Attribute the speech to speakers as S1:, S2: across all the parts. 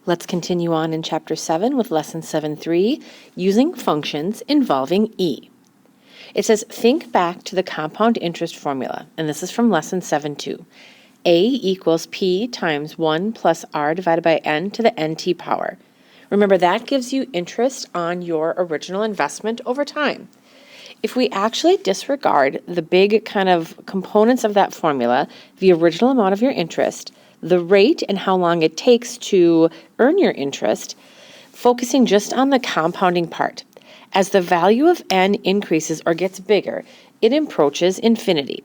S1: Let's continue on in Chapter 7 with Lesson 7.3, using functions involving e. It says, think back to the compound interest formula, and this is from Lesson 7.2. A equals P times 1 plus R divided by N to the NT power. Remember, that gives you interest on your original investment over time. If we actually disregard the big kind of components of that formula, the original amount of your interest, the rate and how long it takes to earn your interest, focusing just on the compounding part. As the value of n increases or gets bigger, it approaches infinity.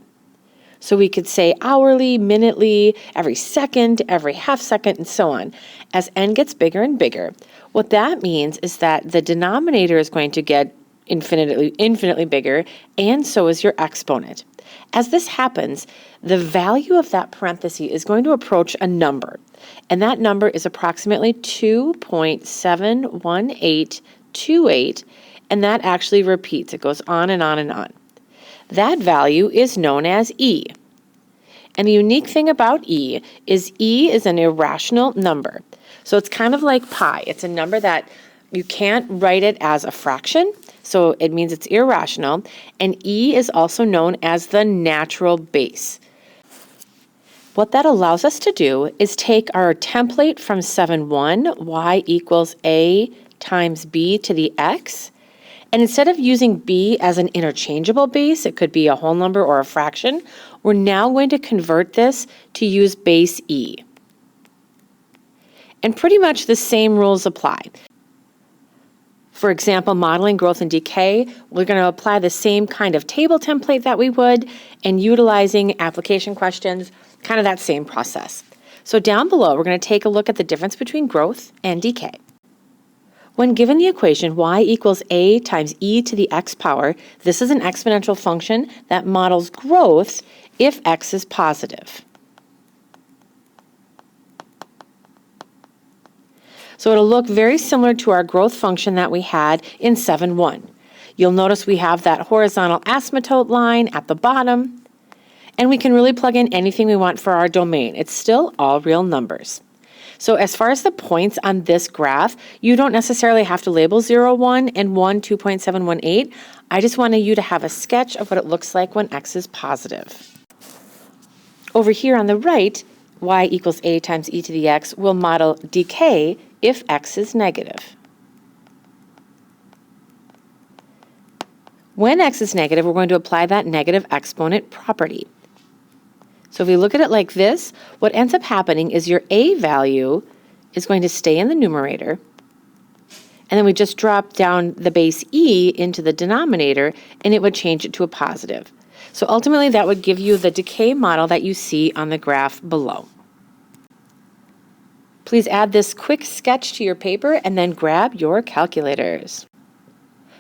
S1: So we could say hourly, minutely, every second, every half second, and so on. As n gets bigger and bigger, what that means is that the denominator is going to get infinitely bigger, and so is your exponent. As this happens, the value of that parenthesis is going to approach a number, and that number is approximately 2.71828, and that actually repeats. It goes on and on and on. That value is known as e. And the unique thing about e is an irrational number. So it's kind of like pi. It's a number that you can't write it as a fraction, so it means it's irrational, and e is also known as the natural base. What that allows us to do is take our template from 7.1, y equals a times b to the x, and instead of using b as an interchangeable base, it could be a whole number or a fraction, we're now going to convert this to use base e. And pretty much the same rules apply. For example, modeling growth and decay, we're going to apply the same kind of table template that we would, and utilizing application questions, kind of that same process. So down below, we're going to take a look at the difference between growth and decay. When given the equation y equals a times e to the x power, this is an exponential function that models growth if x is positive. So it'll look very similar to our growth function that we had in 7.1. You'll notice we have that horizontal asymptote line at the bottom, and we can really plug in anything we want for our domain. It's still all real numbers. So as far as the points on this graph, you don't necessarily have to label 0, 1, and 1, 2.718. I just wanted you to have a sketch of what it looks like when x is positive. Over here on the right, y equals a times e to the x will model decay if x is negative. When x is negative, we're going to apply that negative exponent property. So if we look at it like this, what ends up happening is your a value is going to stay in the numerator, and then we just drop down the base e into the denominator, and it would change it to a positive. So ultimately, that would give you the decay model that you see on the graph below. Please add this quick sketch to your paper and then grab your calculators.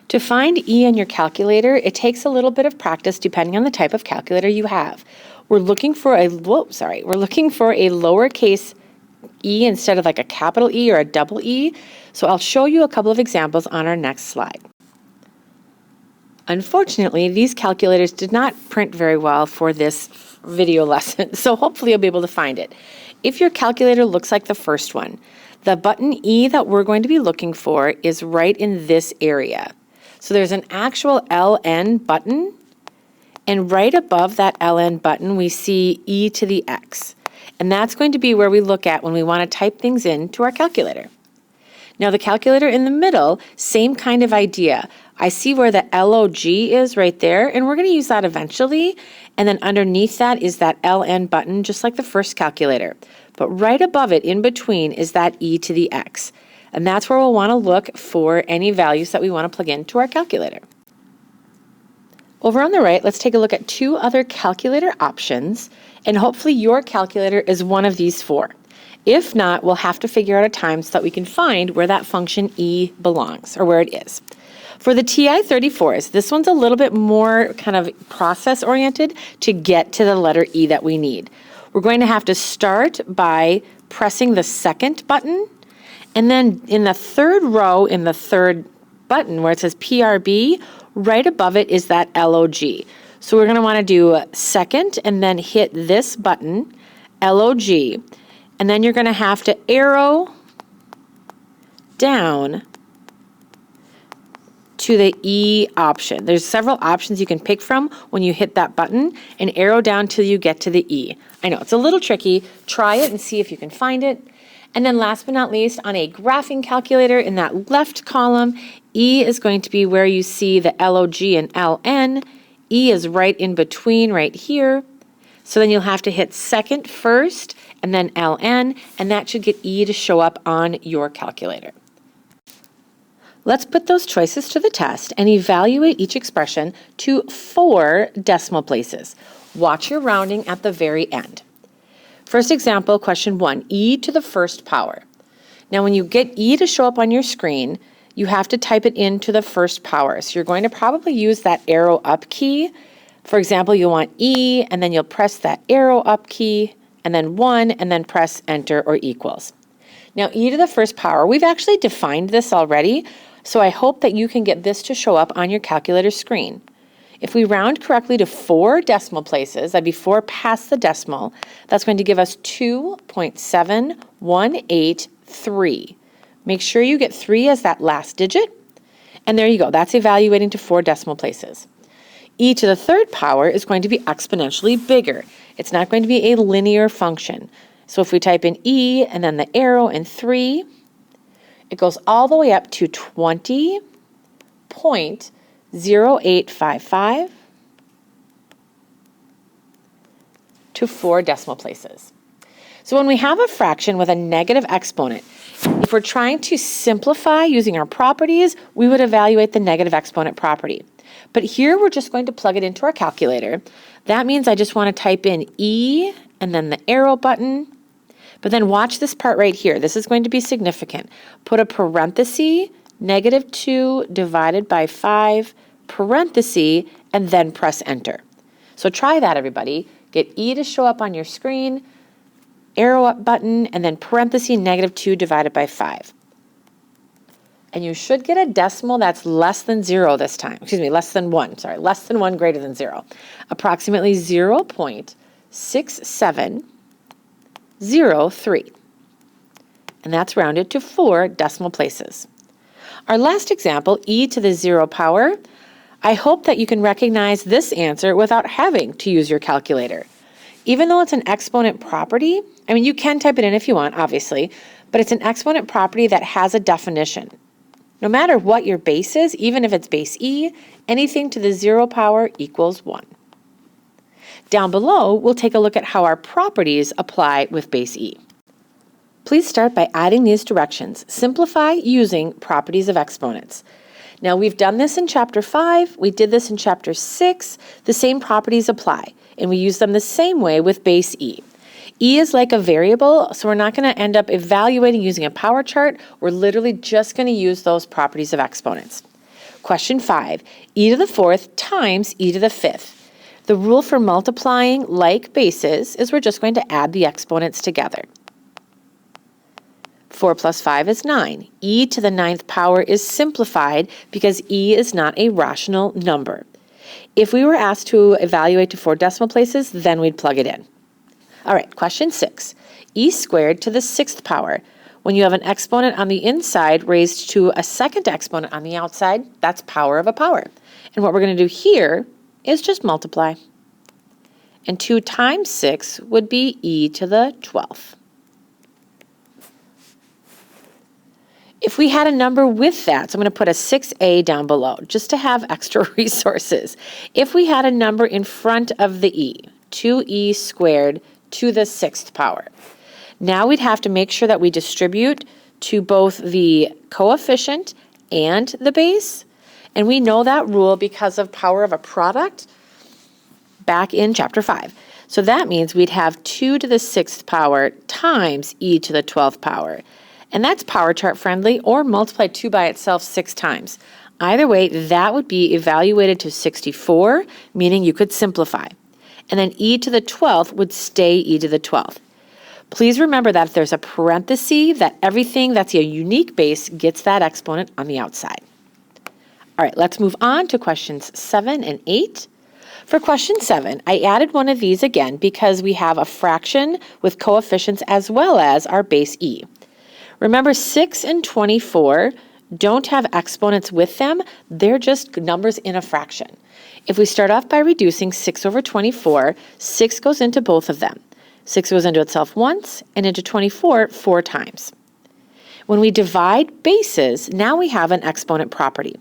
S1: To find e in your calculator, it takes a little bit of practice depending on the type of calculator you have. We're looking for a lowercase e instead of like a capital E or a double E. So I'll show you a couple of examples on our next slide. Unfortunately, these calculators did not print very well for this video lesson, so hopefully you'll be able to find it. If your calculator looks like the first one, the button E that we're going to be looking for is right in this area. So there's an actual LN button, and right above that LN button we see e to the x. And that's going to be where we look at when we want to type things into our calculator. Now the calculator in the middle, same kind of idea. I see where the LOG is right there, and we're going to use that eventually. And then underneath that is that LN button, just like the first calculator. But right above it, in between, is that e to the x. And that's where we'll want to look for any values that we want to plug into our calculator. Over on the right, let's take a look at two other calculator options, and hopefully your calculator is one of these four. If not, we'll have to figure out a time so that we can find where that function e belongs, or where it is. For the TI-34s, this one's a little bit more kind of process-oriented to get to the letter E that we need. We're going to have to start by pressing the second button, and then in the third row in the third button where it says PRB, right above it is that LOG. So we're going to want to do second and then hit this button, LOG, and then you're going to have to arrow down to the E option. There's several options you can pick from when you hit that button, and arrow down till you get to the E. I know, it's a little tricky. Try it and see if you can find it. And then last but not least, on a graphing calculator in that left column, E is going to be where you see the LOG and LN. E is right in between right here. So then you'll have to hit second first and then LN, and that should get E to show up on your calculator. Let's put those choices to the test and evaluate each expression to 4 decimal places. Watch your rounding at the very end. First example, question 1, e to the first power. Now when you get e to show up on your screen, you have to type it into the first power. So you're going to probably use that arrow up key. For example, you'll want e, and then you'll press that arrow up key, and then 1, and then press enter or equals. Now e to the first power, we've actually defined this already, so I hope that you can get this to show up on your calculator screen. If we round correctly to 4 decimal places, that'd be 4 past the decimal, that's going to give us 2.7183. Make sure you get 3 as that last digit, and there you go, that's evaluating to 4 decimal places. E to the third power is going to be exponentially bigger. It's not going to be a linear function. So if we type in e and then the arrow and 3, it goes all the way up to 20.0855 to 4 decimal places. So when we have a fraction with a negative exponent, if we're trying to simplify using our properties, we would evaluate the negative exponent property. But here we're just going to plug it into our calculator. That means I just want to type in e and then the arrow button. But then watch this part right here. This is going to be significant. Put a parenthesis, -2 divided by 5, parenthesis, and then press enter. So try that, everybody. Get e to show up on your screen, arrow up button, and then parenthesis, -2 divided by 5. And you should get a decimal that's less than 0 this time. Excuse me, less than 1. Sorry, less than 1 greater than 0. Approximately 0.6703. And that's rounded to 4 decimal places. Our last example, e to the 0 power, I hope that you can recognize this answer without having to use your calculator. Even though it's an exponent property, I mean, you can type it in if you want, obviously, but it's an exponent property that has a definition. No matter what your base is, even if it's base e, anything to the 0 power equals 1. Down below, we'll take a look at how our properties apply with base e. Please start by adding these directions. Simplify using properties of exponents. Now we've done this in chapter 5, we did this in chapter 6, the same properties apply, and we use them the same way with base e. E is like a variable, so we're not going to end up evaluating using a power chart, we're literally just going to use those properties of exponents. Question 5, e to the 4th times e to the 5th. The rule for multiplying like bases is we're just going to add the exponents together. 4 plus 5 is 9. E to the 9th power is simplified because e is not a rational number. If we were asked to evaluate to 4 decimal places, then we'd plug it in. All right, question 6. E squared to the 6th power. When you have an exponent on the inside raised to a second exponent on the outside, that's power of a power. And what we're going to do here is just multiply. And 2 times 6 would be e to the 12th. If we had a number with that, so I'm going to put a 6a down below just to have extra resources. If we had a number in front of the e, 2e squared to the 6th power. Now we'd have to make sure that we distribute to both the coefficient and the base. And we know that rule because of power of a product back in chapter 5. So that means we'd have 2 to the 6th power times e to the 12th power. And that's power chart friendly, or multiply 2 by itself 6 times. Either way, that would be evaluated to 64, meaning you could simplify. And then e to the 12th would stay e to the 12th. Please remember that if there's a parenthesis, that everything that's a unique base gets that exponent on the outside. All right, let's move on to questions 7 and 8. For question 7, I added one of these again because we have a fraction with coefficients as well as our base e. Remember, 6 and 24 don't have exponents with them. They're just numbers in a fraction. If we start off by reducing 6 over 24, 6 goes into both of them. 6 goes into itself once and into 24 4 times. When we divide bases, now we have an exponent property.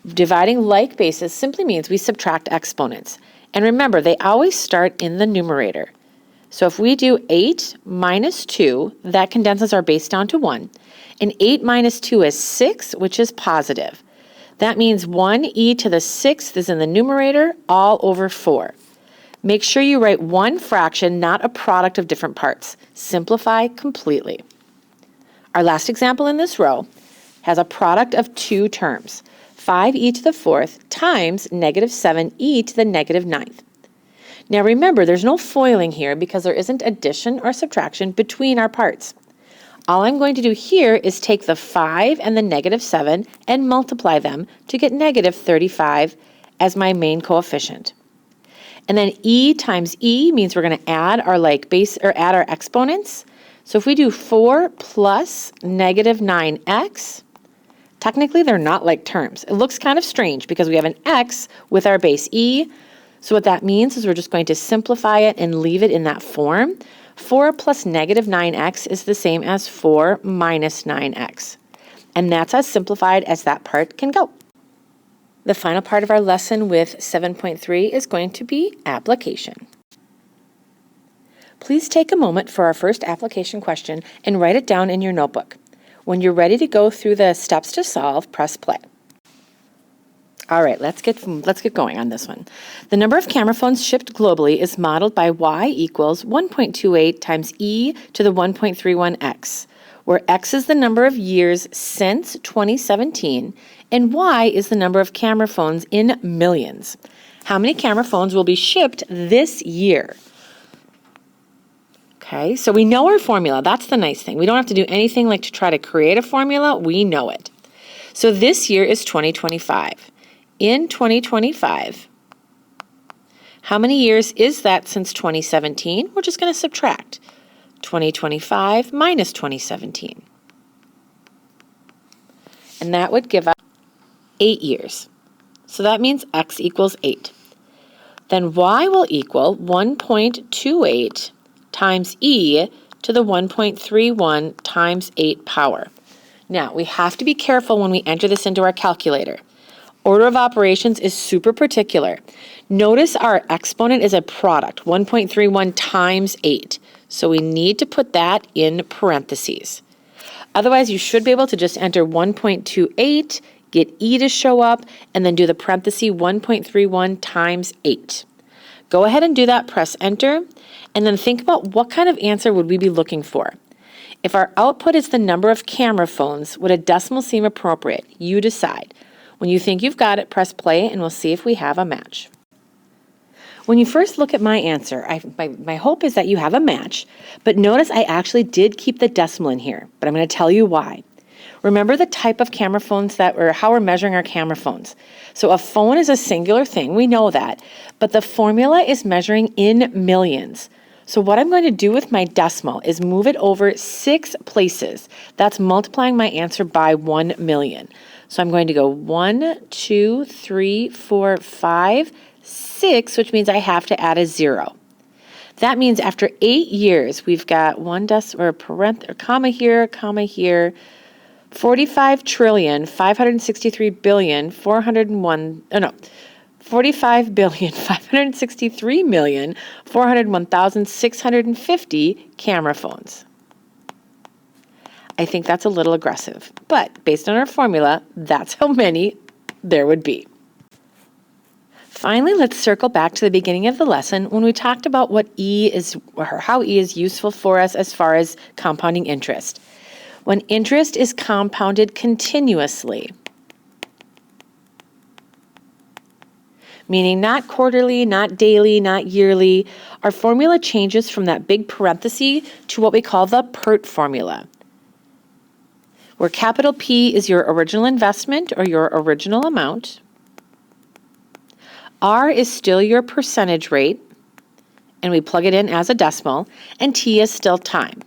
S1: Dividing like bases simply means we subtract exponents. And remember, they always start in the numerator. So if we do 8 minus 2, that condenses our base down to 1. And 8 minus 2 is 6, which is positive. That means 1e to the 6th is in the numerator, all over 4. Make sure you write one fraction, not a product of different parts. Simplify completely. Our last example in this row has a product of two terms, 5e to the 4th times negative 7e to the negative 9th. Now remember, there's no foiling here because there isn't addition or subtraction between our parts. All I'm going to do here is take the 5 and the negative 7 and multiply them to get negative 35 as my main coefficient. And then e times e means we're going to add our like base or add our exponents. So if we do 4 plus negative 9x, technically they're not like terms. It looks kind of strange because we have an x with our base e. So what that means is we're just going to simplify it and leave it in that form. 4 plus negative 9x is the same as 4 minus 9x. And that's as simplified as that part can go. The final part of our lesson with 7.3 is going to be application. Please take a moment for our first application question and write it down in your notebook. When you're ready to go through the steps to solve, press play. All right, let's get going on this one. The number of camera phones shipped globally is modeled by y equals 1.28 times e to the 1.31x, where x is the number of years since 2017 and y is the number of camera phones in millions. How many camera phones will be shipped this year? Okay, so we know our formula. That's the nice thing. We don't have to do anything like to try to create a formula. We know it. So this year is 2025. In 2025, how many years is that since 2017? We're just going to subtract 2025 minus 2017. And that would give us 8 years. So that means x equals 8. Then y will equal 1.28 times e to the 1.31 times 8 power. Now, we have to be careful when we enter this into our calculator. Order of operations is super particular. Notice our exponent is a product, 1.31 times 8. So we need to put that in parentheses. Otherwise, you should be able to just enter 1.28, get e to show up, and then do the parenthesis 1.31 times 8. Go ahead and do that, press enter, and then think about what kind of answer would we be looking for. If our output is the number of camera phones, would a decimal seem appropriate? You decide. When you think you've got it, press play and we'll see if we have a match. When you first look at my answer, my hope is that you have a match, but notice I actually did keep the decimal in here, but I'm going to tell you why. Remember the type of camera phones or how we're measuring our camera phones. So a phone is a singular thing, we know that, but the formula is measuring in millions. So what I'm going to do with my decimal is move it over 6 places. That's multiplying my answer by 1 million. So I'm going to go 1, 2, 3, 4, 5, 6, which means I have to add a 0. That means after 8 years, we've got comma here, 45 trillion, 563 billion, 45 billion, 563 million, 401,650 camera phones. I think that's a little aggressive, but based on our formula, that's how many there would be. Finally, let's circle back to the beginning of the lesson when we talked about what E is, or how E is useful for us as far as compounding interest. When interest is compounded continuously, meaning not quarterly, not daily, not yearly, our formula changes from that big parenthesis to what we call the PERT formula, where capital P is your original investment or your original amount. R is still your percentage rate, and we plug it in as a decimal, and T is still time.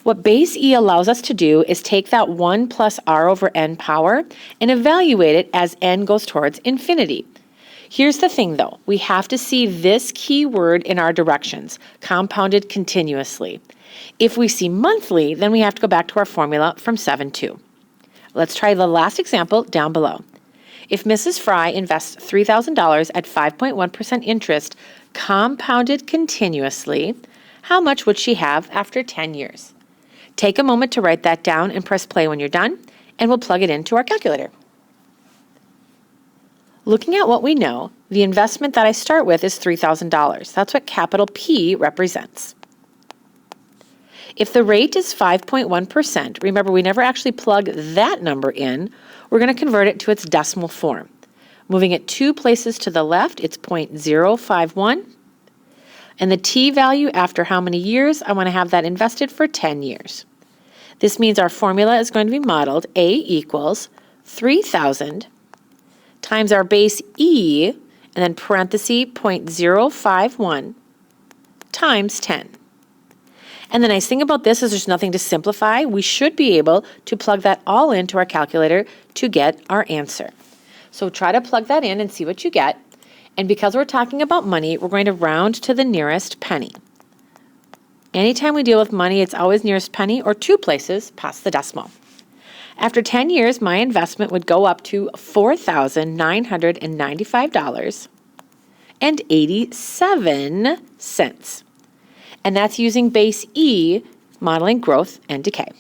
S1: What base E allows us to do is take that 1 plus r over n power and evaluate it as n goes towards infinity. Here's the thing though, we have to see this key word in our directions, compounded continuously. If we see monthly, then we have to go back to our formula from 7-2. Let's try the last example down below. If Mrs. Fry invests $3,000 at 5.1% interest, compounded continuously, how much would she have after 10 years? Take a moment to write that down and press play when you're done, and we'll plug it into our calculator. Looking at what we know, the investment that I start with is $3,000. That's what capital P represents. If the rate is 5.1%, remember we never actually plug that number in, we're going to convert it to its decimal form. Moving it 2 places to the left, it's 0.051. And the T value after how many years, I want to have that invested for 10 years. This means our formula is going to be modeled A equals 3,000 times our base E, and then parenthesis 0.051 times 10. And the nice thing about this is there's nothing to simplify. We should be able to plug that all into our calculator to get our answer. So try to plug that in and see what you get. And because we're talking about money, we're going to round to the nearest penny. Anytime we deal with money, it's always nearest penny or 2 places past the decimal. After 10 years, my investment would go up to $4,995.87. And that's using base E, modeling growth and decay.